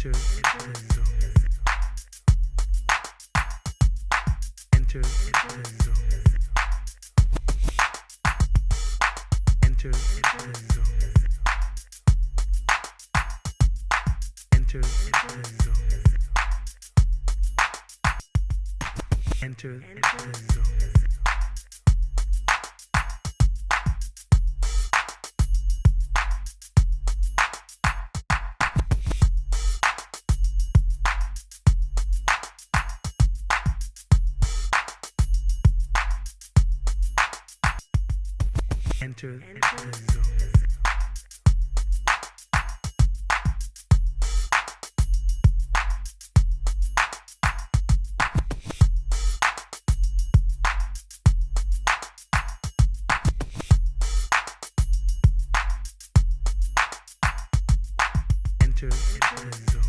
Enter into the zone. Enter into the zone. Enter into the zone. Enter into the zone. Enter into the zone. Enter into the zone. Enter into the zone.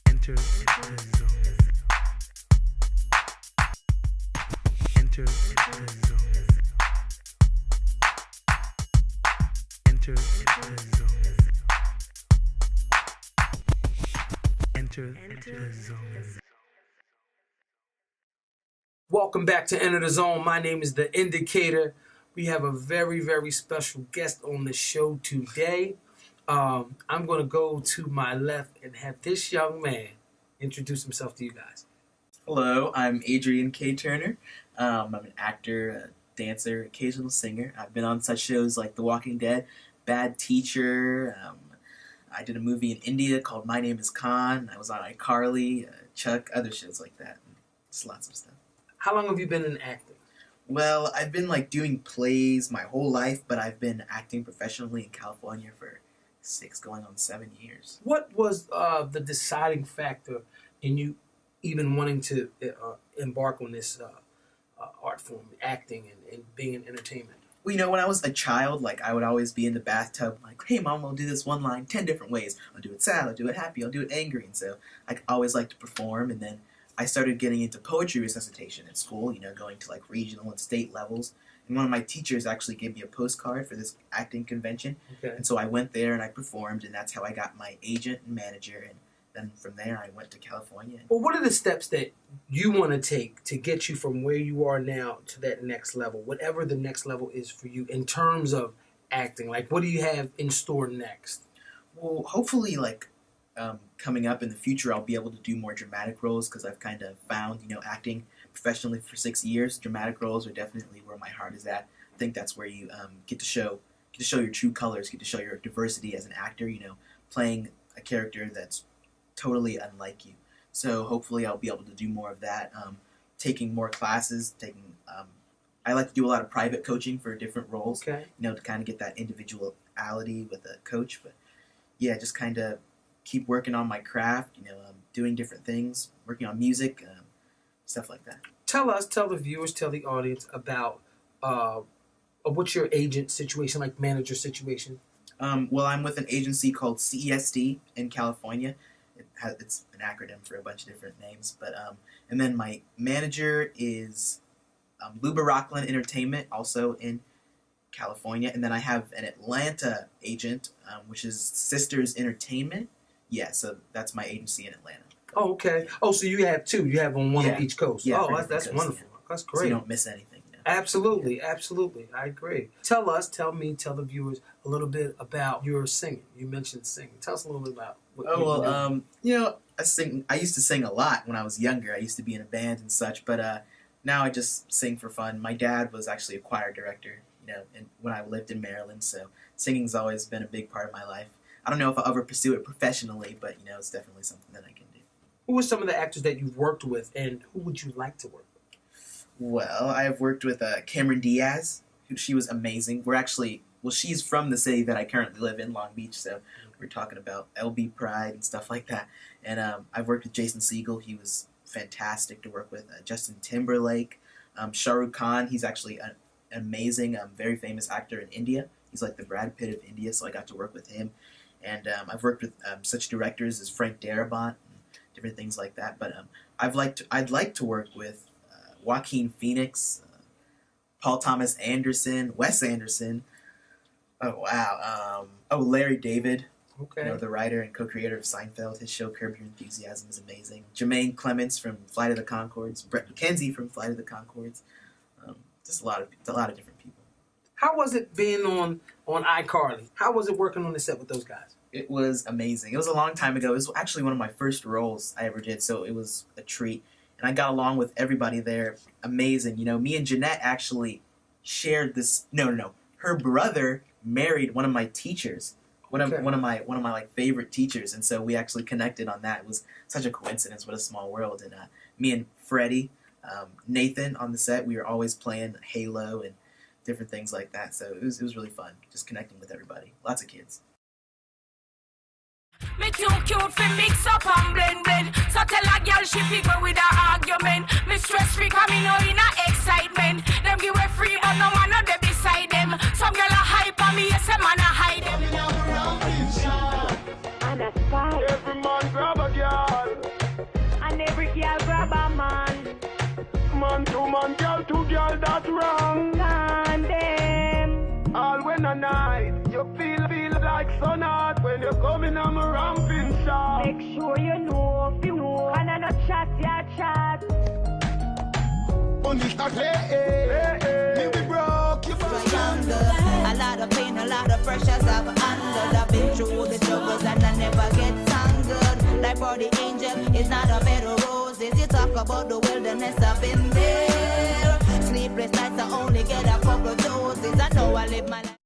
Enter into the zone. Enter into the zone. Enter into the zone. Enter into the zone. Welcome back to Enter the Zone. My name is The Indicator. We have a very, very special guest on the show today. I'm going to go to my left and have this young man introduce himself to you guys. Hello, I'm Adrian K. Turner. I'm an actor, a dancer, occasional singer. I've been on such shows like The Walking Dead, Bad Teacher. I did a movie in India called My Name is Khan. I was on iCarly, Chuck, other shows like that. Just lots of stuff. How long have you been in acting? Well, I've been doing plays my whole life, but I've been acting professionally in California for 6 going on 7 years. What was the deciding factor in you even wanting to embark on this art form, acting and being in entertainment? Well, when I was a child, I would always be in the bathtub, hey, Mom, I'll do this one line 10 different ways. I'll do it sad, I'll do it happy, I'll do it angry. And so I always liked to perform, and then I started getting into poetry recitation at school, going to regional and state levels. And one of my teachers actually gave me a postcard for this acting convention. Okay. And so I went there and I performed, and that's how I got my agent and manager. And then from there, I went to California. Well, what are the steps that you want to take to get you from where you are now to that next level, whatever the next level is for you in terms of acting? What do you have in store next? Well, hopefully, coming up in the future, I'll be able to do more dramatic roles because I've kind of found, acting professionally for 6 years. Dramatic roles are definitely where my heart is at. I think that's where you get to show your true colors, get to show your diversity as an actor. Playing a character that's totally unlike you. So hopefully, I'll be able to do more of that. Taking more classes. I like to do a lot of private coaching for different roles. Okay. To kind of get that individuality with a coach. But yeah, just kind of keep working on my craft, doing different things, working on music, stuff like that. Tell the viewers, tell the audience about what's your agent situation, manager situation? Well, I'm with an agency called CESD in California. It's an acronym for a bunch of different names. But and then my manager is Luba Rockland Entertainment, also in California. And then I have an Atlanta agent, which is Sisters Entertainment. Yeah, so that's my agency in Atlanta. Oh, okay. Oh, so you have two. You have on one of each coast. Yeah, oh, that's wonderful. Yeah. That's great. So you don't miss anything. Absolutely. I agree. Tell the viewers a little bit about your singing. You mentioned singing. Tell us a little bit about what you do. I sing. I used to sing a lot when I was younger. I used to be in a band and such, but now I just sing for fun. My dad was actually a choir director, and when I lived in Maryland, so singing's always been a big part of my life. I don't know if I'll ever pursue it professionally, but, it's definitely something that I can do. Who are some of the actors that you've worked with, and who would you like to work with? Well, I have worked with Cameron Diaz. She was amazing. She's from the city that I currently live in, Long Beach, so we're talking about LB Pride and stuff like that. And I've worked with Jason Segel. He was fantastic to work with. Justin Timberlake. Shah Rukh Khan. He's actually an amazing, very famous actor in India. He's like the Brad Pitt of India, so I got to work with him. And I've worked with such directors as Frank Darabont and different things like that. But I'd like to work with Joaquin Phoenix, Paul Thomas Anderson, Wes Anderson, Oh wow. Larry David. Okay. You know, the writer and co-creator of Seinfeld. His show Curb Your Enthusiasm is amazing. Jermaine Clements from Flight of the Conchords. Brett McKenzie from Flight of the Conchords. Just a lot of different people. How was it being on iCarly? How was it working on the set with those guys? It was amazing. It was a long time ago. It was actually one of my first roles I ever did, so it was a treat. And I got along with everybody there. Amazing. You know, me and Jeanette actually shared this. No. Her brother married one of my teachers. One of my like favorite teachers, and so we actually connected on that. It was such a coincidence. What a small world. And me and Freddie, Nathan on the set, we were always playing Halo and different things like that. So it was really fun, just connecting with everybody. Lots of kids. Me too cute for mix up and blend. So tell a girl she pick me with her argument. Me stress free cause me know in a excitement. Them give way free but no man not there beside them. Some girl a hype on me, yes a man a hide them. And a spy. Every man grab a girl. And every girl grab a man. Man to man, girl to girl, that's wrong. And them. All when a night, you feel like sun hot when you're coming on a ramping shot. Make sure you know, if you know, and I not chat, yeah, chat. Only start me we broke you younger. A lot of pain, a lot of pressures I've under. I've been through the struggles and I never get tangled. Like for the angel, it's not a bed of roses. You talk about the wilderness, I've been there. Sleepless nights, I only get a couple doses. I know I live my life.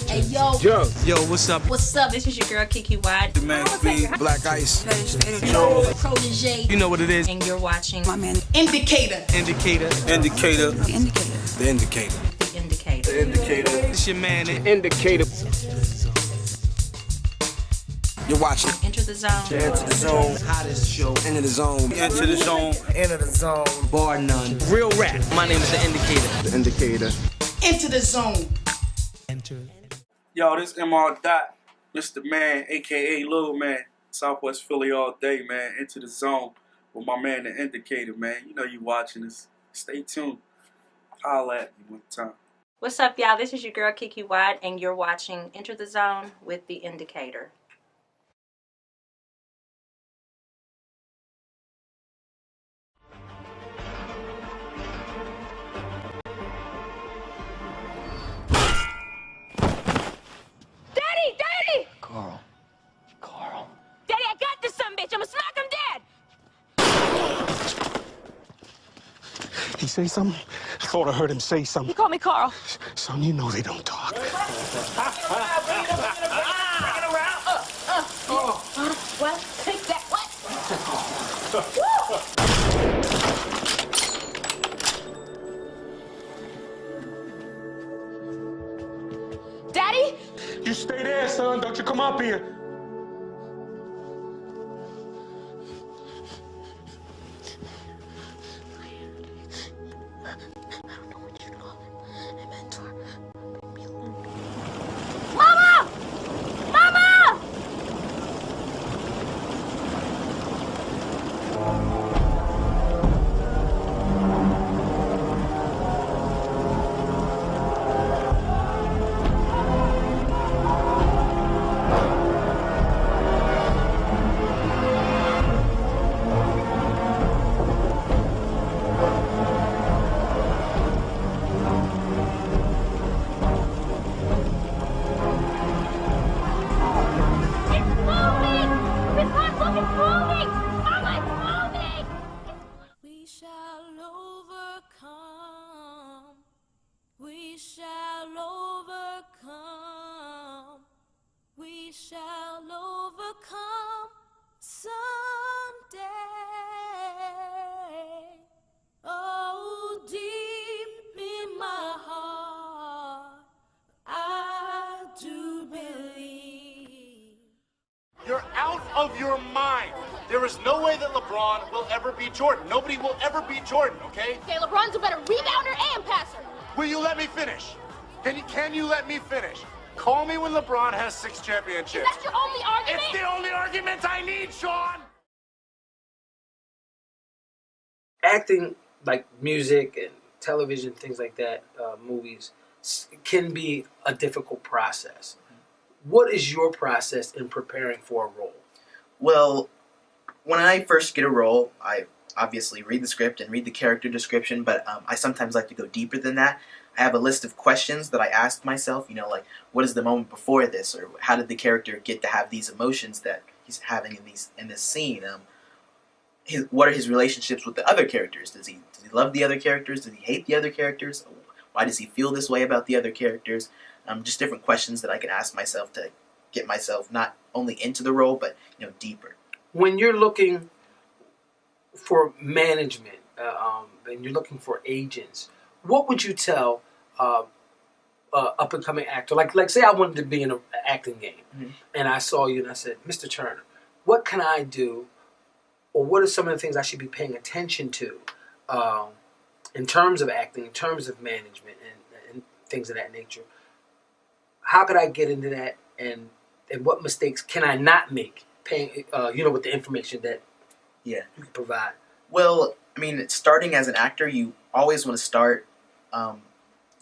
Hey, yo. Yo, what's up? What's up? This is your girl, Kiki White. The man B, Black Ice. Protege. You know what it is. And you're watching my man, Indicator. Indicator. The Indicator. The Indicator. The Indicator. The Indicator. It's your man, the Indicator. You're watching. Enter the zone. Enter the zone. Hottest show. Enter the zone. Enter the zone. Enter the zone. Bar none. Real rap. My name is the Indicator. The Indicator. Enter the zone. Enter. Yo, this MR Dot, Mr. Man, a.k.a. Little Man, Southwest Philly all day, man. Into the zone with my man, the Indicator, man. You know you watching this. Stay tuned. Holla at me one time. What's up, y'all? This is your girl, Kiki White, and you're watching Enter the Zone with the Indicator. Carl. Daddy, I got this son bitch. I'ma smack him dead. He say something? I thought I heard him say something. He called me Carl. Son, you know they don't talk. Bring it around. Well, take that. What? Daddy? You stay there, son. Don't you come up here. Mama! Mama! We shall overcome someday. Oh, deep in my of your mind. There is no way that LeBron will ever beat Jordan. Nobody will ever beat Jordan, okay? Okay, LeBron's a better rebounder and passer. Will you let me finish? Can you let me finish? Call me when LeBron has 6 championships. Is that your only argument? It's the only argument I need, Sean! Acting, like music and television, things like that, movies, can be a difficult process. What is your process in preparing for a role? Well, when I first get a role, I obviously read the script and read the character description, but I sometimes like to go deeper than that. I have a list of questions that I ask myself, like what is the moment before this, or how did the character get to have these emotions that he's having in this scene? What are his relationships with the other characters? Does he love the other characters? Does he hate the other characters? Why does he feel this way about the other characters? Just different questions that I can ask myself to get myself not only into the role, but deeper. When you're looking for management and you're looking for agents, what would you tell up and coming actor? Like say I wanted to be in an acting game, and I saw you and I said, Mr. Turner, what can I do, or what are some of the things I should be paying attention to in terms of acting, in terms of management, and things of that nature? How could I get into that, and what mistakes can I not make? Paying, with the information that you can provide. Well, I mean, starting as an actor, you always want to start.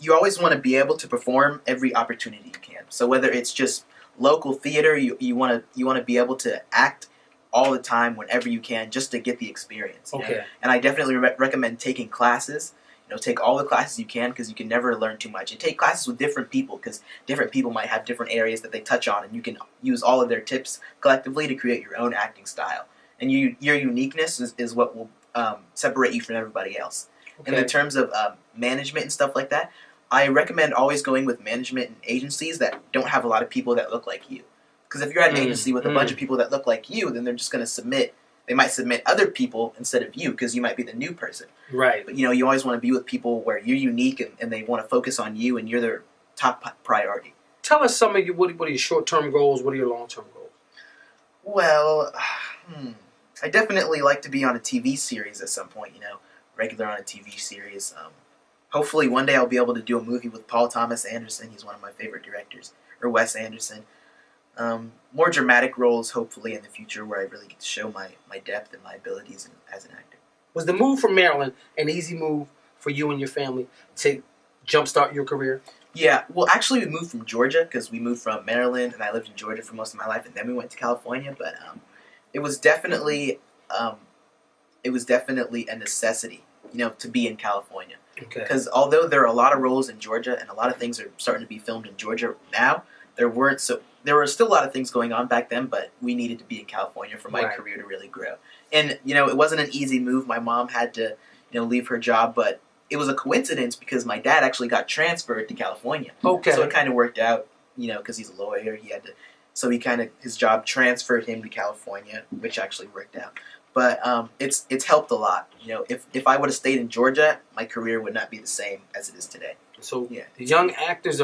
You always want to be able to perform every opportunity you can. So whether it's just local theater, you want to be able to act all the time whenever you can, just to get the experience. You know? And I definitely recommend taking classes. Take all the classes you can, because you can never learn too much. And take classes with different people, because different people might have different areas that they touch on, and you can use all of their tips collectively to create your own acting style. And your uniqueness is what will separate you from everybody else. In the terms of management and stuff like that, I recommend always going with management and agencies that don't have a lot of people that look like you. Because if you're at an agency with a bunch of people that look like you, then they're just going to submit. They might submit other people instead of you, because you might be the new person. Right. But you always want to be with people where you're unique, and they want to focus on you, and you're their top priority. Tell us some of your what are your short-term goals? What are your long-term goals? Well, I definitely like to be on a TV series at some point. Regular on a TV series. Hopefully one day I'll be able to do a movie with Paul Thomas Anderson. He's one of my favorite directors, or Wes Anderson. More dramatic roles, hopefully, in the future, where I really get to show my depth and my abilities as an actor. Was the move from Maryland an easy move for you and your family to jumpstart your career? Yeah, well, actually, we moved from Georgia, because we moved from Maryland, and I lived in Georgia for most of my life, and then we went to California. But it was definitely a necessity, to be in California. Because although there are a lot of roles in Georgia, and a lot of things are starting to be filmed in Georgia now, there were still a lot of things going on back then, but we needed to be in California for my career to really grow. And, it wasn't an easy move. My mom had to, leave her job, but it was a coincidence because my dad actually got transferred to California. So it kind of worked out, because he's a lawyer. His job transferred him to California, which actually worked out. But it's helped a lot. If I would have stayed in Georgia, my career would not be the same as it is today. So the young actors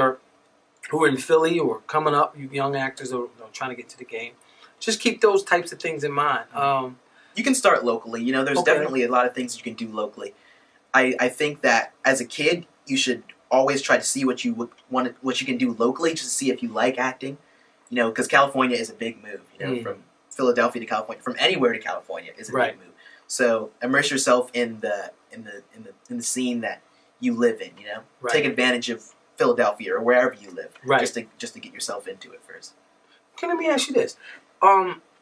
who are in Philly or coming up, you young actors are trying to get to the game, just keep those types of things in mind. You can start locally. There's definitely a lot of things you can do locally. I think that as a kid, you should always try to see what you can do locally, just to see if you like acting. Because California is a big move. From Philadelphia to California, from anywhere to California is a big move. So immerse yourself in the scene that you live in. Take advantage of Philadelphia or wherever you live, just to get yourself into it first. Okay, let me ask you this: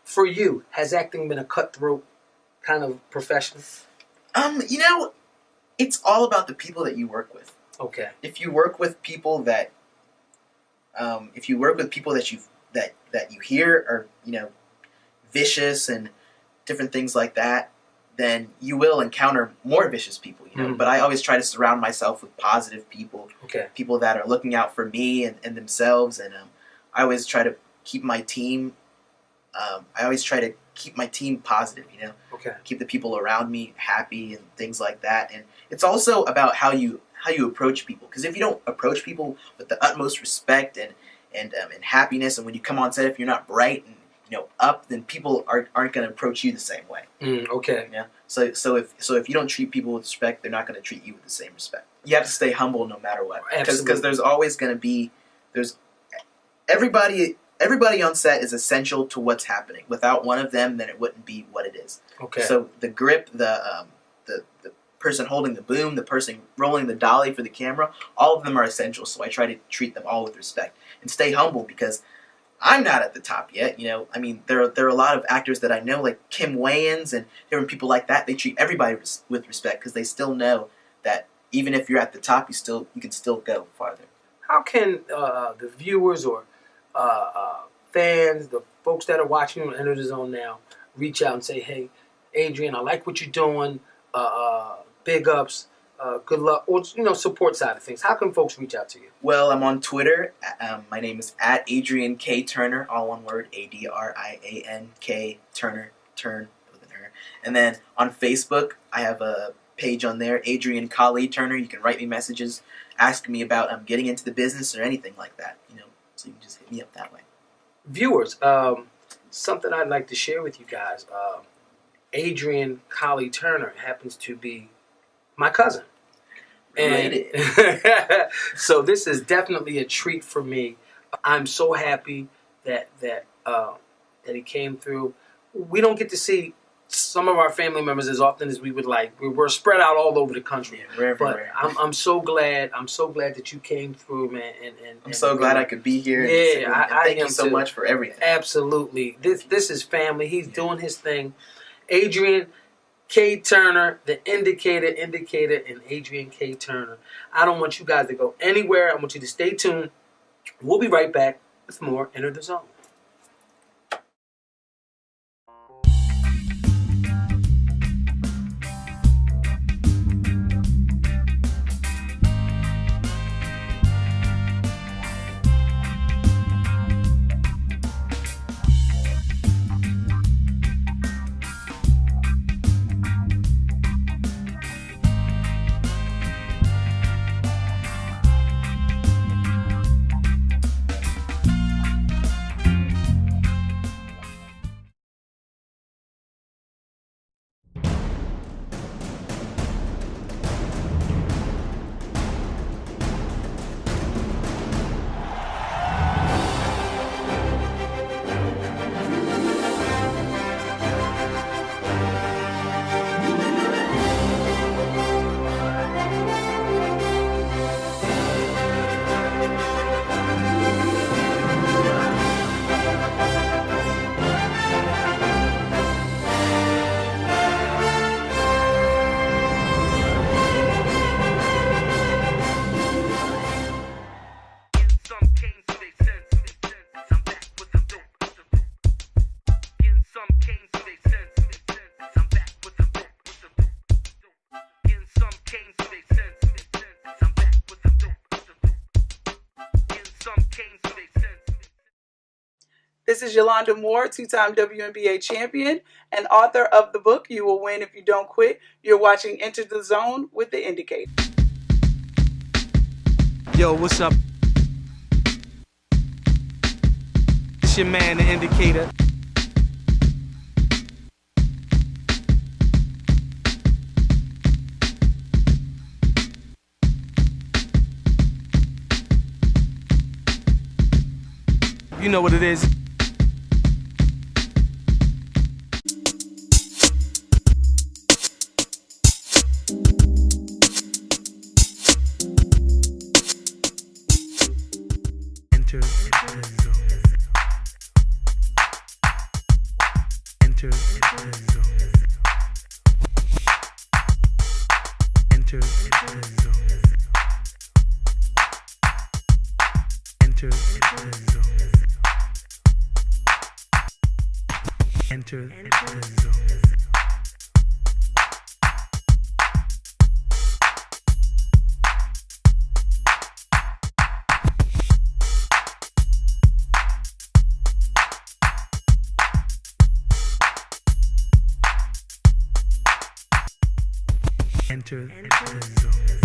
for you, has acting been a cutthroat kind of profession? It's all about the people that you work with. Okay. If you work with people that you hear are vicious and different things like that, then you will encounter more vicious people. But I always try to surround myself with positive people. People that are looking out for me and themselves, and I always try to keep my team. Positive, Keep the people around me happy and things like that. And it's also about how you approach people. Because if you don't approach people with the utmost respect and happiness, and when you come on set, if you're not bright and up, then people aren't going to approach you the same way. Okay. Yeah. So if you don't treat people with respect, they're not going to treat you with the same respect. You have to stay humble no matter what, because there's always going to be everybody on set is essential to what's happening. Without one of them, then it wouldn't be what it is. Okay. So the grip, the person holding the boom, the person rolling the dolly for the camera, all of them are essential. So I try to treat them all with respect and stay humble, because I'm not at the top yet. I mean, there are a lot of actors that I know, like Kim Wayans and different people like that. They treat everybody with respect because they still know that even if you're at the top, you can still go farther. How can the viewers or fans, the folks that are watching on Enter the Zone now, reach out and say, "Hey, Adrian, I like what you're doing. Big ups. Good luck," or support side of things? How can folks reach out to you? Well, I'm on Twitter. My name is at Adrian K Turner, all one word, ADRIANK Turner, turn with an R. And then on Facebook, I have a page on there, Adrian K Turner. You can write me messages, ask me about getting into the business or anything like that. So you can just hit me up that way. Viewers, something I'd like to share with you guys. Adrian K Turner happens to be my cousin. And so this is definitely a treat for me. I'm so happy that he came through. We don't get to see some of our family members as often as we would like. We're spread out all over the country. Yeah, but I'm so glad. I'm so glad that you came through, man. And I'm so glad I could be here. Yeah, and thank you so much for everything. Absolutely. This is family. He's doing his thing. Adrian K Turner, the Indicator, and Adrian K Turner. I don't want you guys to go anywhere. I want you to stay tuned. We'll be right back with more Enter the Zone. This is Yolanda Moore, two-time WNBA champion and author of the book, You Will Win If You Don't Quit. You're watching Enter the Zone with The Indicator. Yo, what's up? It's your man, The Indicator. You know what it is. Enter the zone. Enter the zone. Enter the zone. Enter the zone. Enter the zone. Enter the zone.